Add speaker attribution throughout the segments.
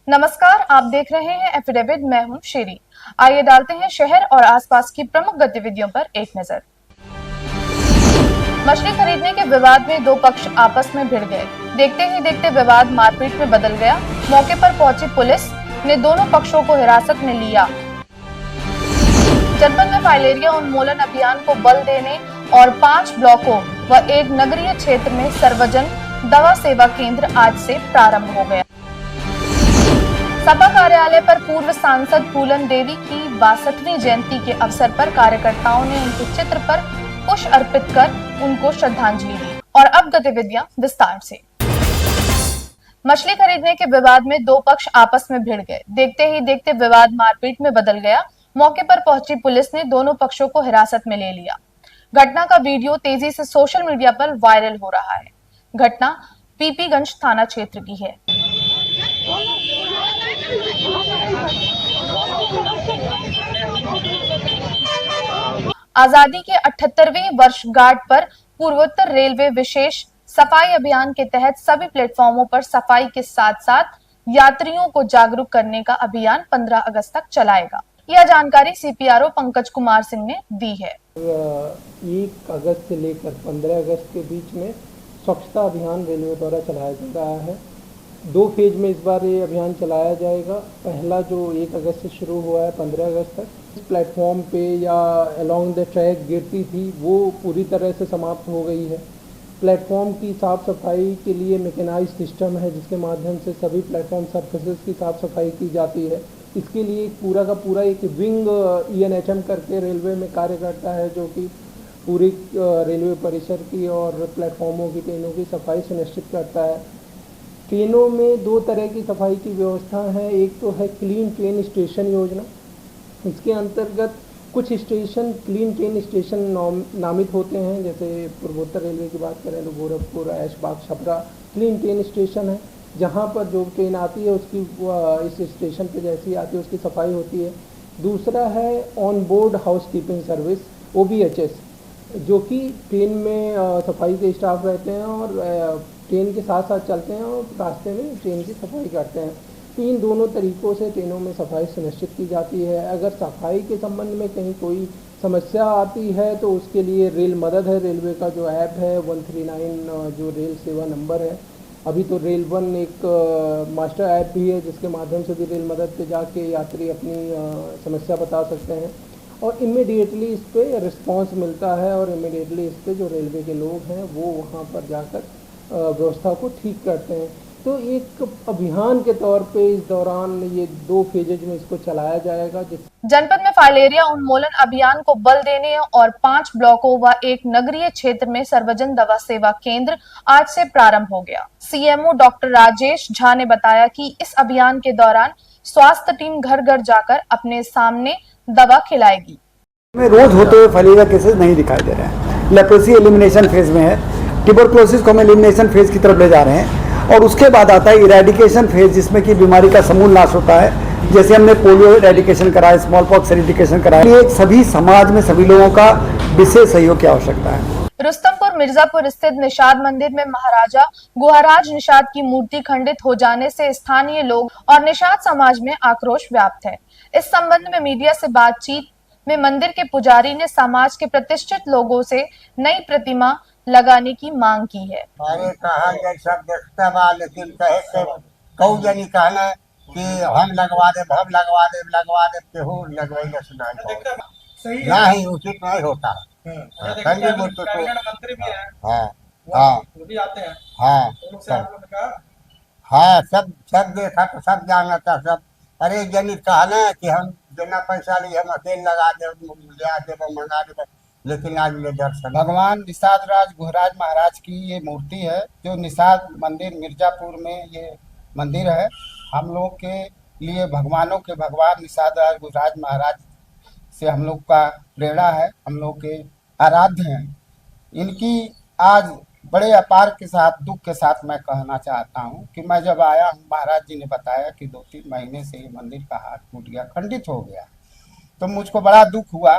Speaker 1: नमस्कार, आप देख रहे हैं एफिडेविट। मैं हूं शेरी। आइए डालते हैं शहर और आसपास की प्रमुख गतिविधियों पर एक नजर। मछली खरीदने के विवाद में दो पक्ष आपस में भिड़ गए। देखते ही देखते विवाद मारपीट में बदल गया। मौके पर पहुंची पुलिस ने दोनों पक्षों को हिरासत में लिया। जनपद में फाइलेरिया उन्मूलन अभियान को बल देने और 5 ब्लॉकों व एक नगरीय क्षेत्र में सर्वजन दवा सेवा केंद्र आज से प्रारंभ हो गया। सपा कार्यालय पर पूर्व सांसद फूलन देवी की 62वीं जयंती के अवसर पर कार्यकर्ताओं ने उनके चित्र पर पुष्प अर्पित कर उनको श्रद्धांजलि दी। और अब गतिविधियां विस्तार से। मछली खरीदने के विवाद में दो पक्ष आपस में भिड़ गए। देखते ही देखते विवाद मारपीट में बदल गया। मौके पर पहुंची पुलिस ने दोनों पक्षों को हिरासत में ले लिया। घटना का वीडियो तेजी से सोशल मीडिया पर वायरल हो रहा है। घटना पीपीगंज थाना क्षेत्र की है। आजादी के 78वें वर्षगांठ पर पूर्वोत्तर रेलवे विशेष सफाई अभियान के तहत सभी प्लेटफॉर्मों पर सफाई के साथ साथ यात्रियों को जागरूक करने का अभियान 15 अगस्त तक चलाएगा। यह जानकारी सीपीआरओ पंकज कुमार सिंह ने दी है।
Speaker 2: 1 अगस्त से लेकर 15 अगस्त के बीच में स्वच्छता अभियान रेलवे द्वारा चलाया जा रहा है। 2 फेज में इस बार ये अभियान चलाया जाएगा। पहला जो 1 अगस्त से शुरू हुआ है 15 अगस्त तक, प्लेटफॉर्म पे या अलोंग द ट्रैक गिरती थी वो पूरी तरह से समाप्त हो गई है। प्लेटफॉर्म की साफ़ सफाई के लिए मैकेनाइज्ड सिस्टम है जिसके माध्यम से सभी प्लेटफॉर्म सर्फेसेस की साफ़ सफाई की जाती है। इसके लिए पूरा का पूरा एक विंग ENHM करके रेलवे में कार्य करता है जो कि पूरी रेलवे परिसर की और प्लेटफॉर्मों की ट्रेनों की सफाई सुनिश्चित करता है। ट्रेनों में 2 तरह की सफाई की व्यवस्था है। एक तो है क्लीन ट्रेन स्टेशन योजना। इसके अंतर्गत कुछ स्टेशन क्लीन ट्रेन स्टेशन नामित होते हैं। जैसे पूर्वोत्तर रेलवे की बात करें तो Gorakhpur, Aishbagh, Chhapra clean train station है जहां पर जो ट्रेन आती है उसकी इस स्टेशन पे जैसी आती है उसकी सफाई होती है। दूसरा है on board house keeping service OBHS, जो कि ट्रेन में सफाई के स्टाफ रहते हैं और ट्रेन के साथ साथ चलते हैं और रास्ते में ट्रेन की सफाई करते हैं। तो इन दोनों तरीक़ों से ट्रेनों में सफाई सुनिश्चित की जाती है। अगर सफाई के संबंध में कहीं कोई समस्या आती है तो उसके लिए रेल मदद है। रेलवे का जो ऐप है 139 जो रेल सेवा नंबर है। अभी तो रेल 1 एक मास्टर ऐप भी है जिसके माध्यम से भी रेल मदद पे जाके यात्री अपनी समस्या बता सकते हैं और इमीडिएटली इस पर रिस्पांस मिलता है और इमीडिएटली इस पर जो रेलवे के लोग हैं वो वहाँ पर जाकर व्यवस्था को ठीक करते हैं। तो एक अभियान के तौर पे इस दौरान ये 2 फेजेज में इसको चलाया जाएगा।
Speaker 1: जनपद में फाइलेरिया उन्मूलन अभियान को बल देने और 5 ब्लॉकों व एक नगरीय क्षेत्र में सर्वजन दवा सेवा केंद्र आज से प्रारंभ हो गया। CMO डॉक्टर राजेश झा ने बताया कि इस अभियान के दौरान स्वास्थ्य टीम घर घर जाकर अपने सामने दवा खिलाएगी।
Speaker 3: रोज होते हुए फाइलेरिया केसेस नहीं दिखाई दे रहे हैं। लेप्रोसी एलिमिनेशन फेज में है। ट्यूबरकुलोसिस को हम एलिमिनेशन फेज की तरफ ले जा रहे हैं और उसके बाद आता है इरेडिकेशन फेज जिसमें कि बीमारी का समूल नाश होता है। जैसे हमने पोलियो इरेडिकेशन कराया, स्मॉल पॉक्स इरेडिकेशन कराया। ये सभी समाज में सभी लोगों का विशेष सहयोग की आवश्यकता है।
Speaker 1: रुस्तमपुर मिर्जापुर स्थित निषाद मंदिर में महाराजा गुहाराज निषाद की मूर्ति खंडित हो जाने से स्थानीय लोग और निषाद समाज में आक्रोश व्याप्त है। इस संबंध में मीडिया से बातचीत में मंदिर के पुजारी ने समाज के प्रतिष्ठित लोगों से नई प्रतिमा लगाने की मांग की है।
Speaker 4: अरे कहा सब देखता बा लेकिन कहे से कऊ जनी कहना कि हम लगवा दे केहू लगवाइले से नहीं उचित नहीं होता। संजय मुर्तु तो हाँ वो भी आते हैं। हाँ सब देखा तो सब जाना था सब। अरे जनी कहना कि हम बिना पैसा लिए हम अकेले लगा दे मंगा दे, लेकिन आज ले दर्शन।
Speaker 5: भगवान निषाद राज गुहराज महाराज की ये मूर्ति है जो निषाद मंदिर मिर्जापुर में ये मंदिर है। हम लोग के लिए भगवानों के भगवान निषाद राज गुहराज महाराज से हम लोग का प्रेरणा है, हम लोग के आराध्य हैं। इनकी आज बड़े अपार के साथ दुख के साथ मैं कहना चाहता हूँ कि मैं जब आया हूँ महाराज जी ने बताया कि 2-3 महीने से ये मंदिर का हाथ टूट गया, खंडित हो गया। तो मुझको बड़ा दुख हुआ।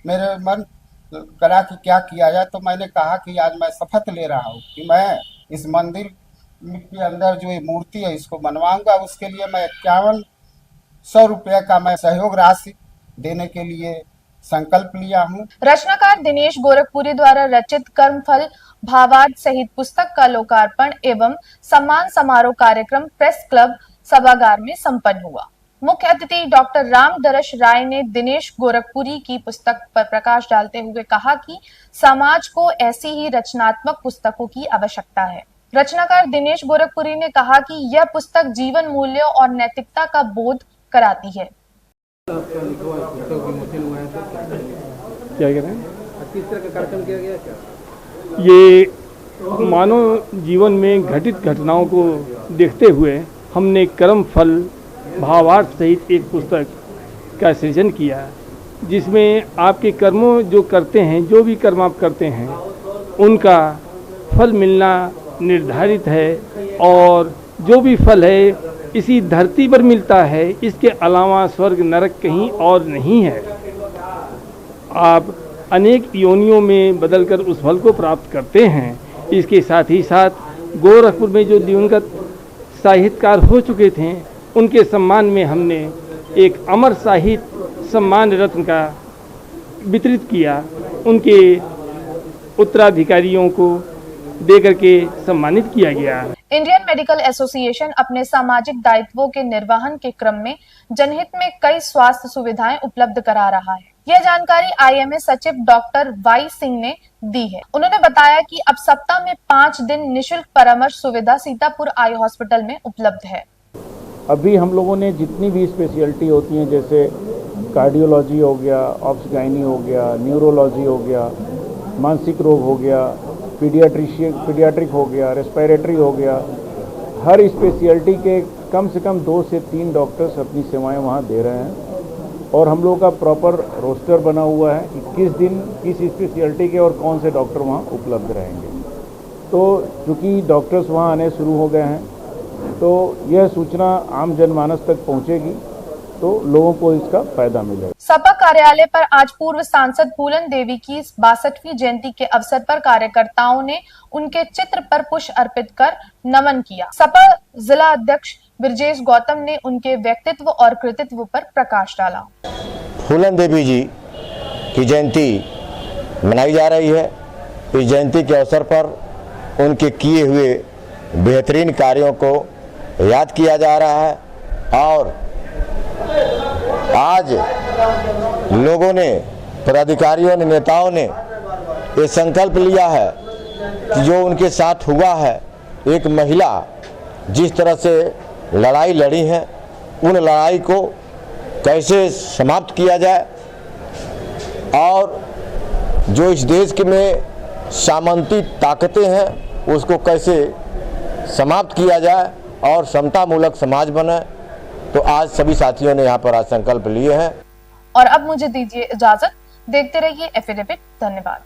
Speaker 5: मेरे मन करा कि क्या किया जाए। तो मैंने कहा कि आज मैं शपथ ले रहा हूँ कि मैं इस मंदिर के अंदर जो ये मूर्ति है इसको बनवाऊंगा। उसके लिए मैं 5100 रुपये का मैं सहयोग राशि देने के लिए संकल्प लिया हूँ।
Speaker 1: रचनाकार दिनेश गोरखपुरी द्वारा रचित कर्मफल भावार्थ सहित पुस्तक का लोकार्पण एवं सम्मान समारोह कार्यक्रम प्रेस क्लब सभागार में संपन्न हुआ। मुख्य अतिथि डॉक्टर रामदरश राय ने दिनेश गोरखपुरी की पुस्तक पर प्रकाश डालते हुए कहा कि समाज को ऐसी ही रचनात्मक पुस्तकों की आवश्यकता है। रचनाकार दिनेश गोरखपुरी ने कहा कि यह पुस्तक जीवन मूल्यों और नैतिकता का बोध कराती है।
Speaker 6: क्या कह रहे हैं?
Speaker 2: किस तरह का कार्यक्रम किया गया क्या?
Speaker 6: ये मानव जीवन में घटित घटनाओं को देखते हुए हमने कर्म फल भावार्थ सहित एक पुस्तक का सृजन किया, जिसमें आपके कर्मों जो करते हैं, जो भी कर्म आप करते हैं, उनका फल मिलना निर्धारित है और जो भी फल है इसी धरती पर मिलता है। इसके अलावा स्वर्ग नरक कहीं और नहीं है। आप अनेक योनियों में बदलकर उस फल को प्राप्त करते हैं। इसके साथ ही साथ गोरखपुर में जो दिवंगत साहित्यकार हो चुके थे, उनके सम्मान में हमने एक अमर साहित्य सम्मान रत्न का वितरित किया। उनके उत्तराधिकारियों को देकर के सम्मानित किया गया।
Speaker 1: इंडियन मेडिकल एसोसिएशन अपने सामाजिक दायित्वों के निर्वहन के क्रम में जनहित में कई स्वास्थ्य सुविधाएं उपलब्ध करा रहा है। यह जानकारी आईएमए सचिव डॉक्टर वाई सिंह ने दी है। उन्होंने बताया कि अब सप्ताह में 5 दिन निशुल्क परामर्श सुविधा सीतापुर आई हॉस्पिटल में उपलब्ध है।
Speaker 6: अभी हम लोगों ने जितनी भी स्पेशलिटी होती हैं, जैसे कार्डियोलॉजी हो गया, ऑब्स-गायनी हो गया, न्यूरोलॉजी हो गया, मानसिक रोग हो गया, पीडियाट्रिक हो गया, रेस्पिरेटरी हो गया, हर स्पेशलिटी के कम से कम 2 से 3 डॉक्टर्स अपनी सेवाएं वहां दे रहे हैं। और हम लोगों का प्रॉपर रोस्टर बना हुआ है कि किस दिन किस स्पेशलिटी के और कौन से डॉक्टर वहां उपलब्ध रहेंगे। तो चूँकि डॉक्टर्स वहां आने शुरू हो गए हैं, तो यह सूचना आम जनमानस तक पहुंचेगी तो लोगों को इसका फायदा मिलेगा।
Speaker 1: सपा कार्यालय पर आज पूर्व सांसद फूलन देवी की 62वीं जयंती के अवसर पर कार्यकर्ताओं ने उनके चित्र पर पुष्प अर्पित कर नमन किया। सपा जिला अध्यक्ष ब्रजेश गौतम ने उनके व्यक्तित्व और कृतित्व पर प्रकाश डाला।
Speaker 7: फूलन देवी जी की जयंती मनाई जा रही है। इस जयंती के अवसर पर उनके किए हुए बेहतरीन कार्यों को याद किया जा रहा है और आज लोगों ने, पदाधिकारियों ने, नेताओं ने ये संकल्प लिया है कि जो उनके साथ हुआ है, एक महिला जिस तरह से लड़ाई लड़ी है, उन लड़ाई को कैसे समाप्त किया जाए और जो इस देश के में सामंती ताकतें हैं उसको कैसे समाप्त किया जाए और समतामूलक समाज बने। तो आज सभी साथियों ने यहाँ पर आज संकल्प लिए हैं।
Speaker 1: और अब मुझे दीजिए इजाजत। देखते रहिए एफिडेविट। धन्यवाद।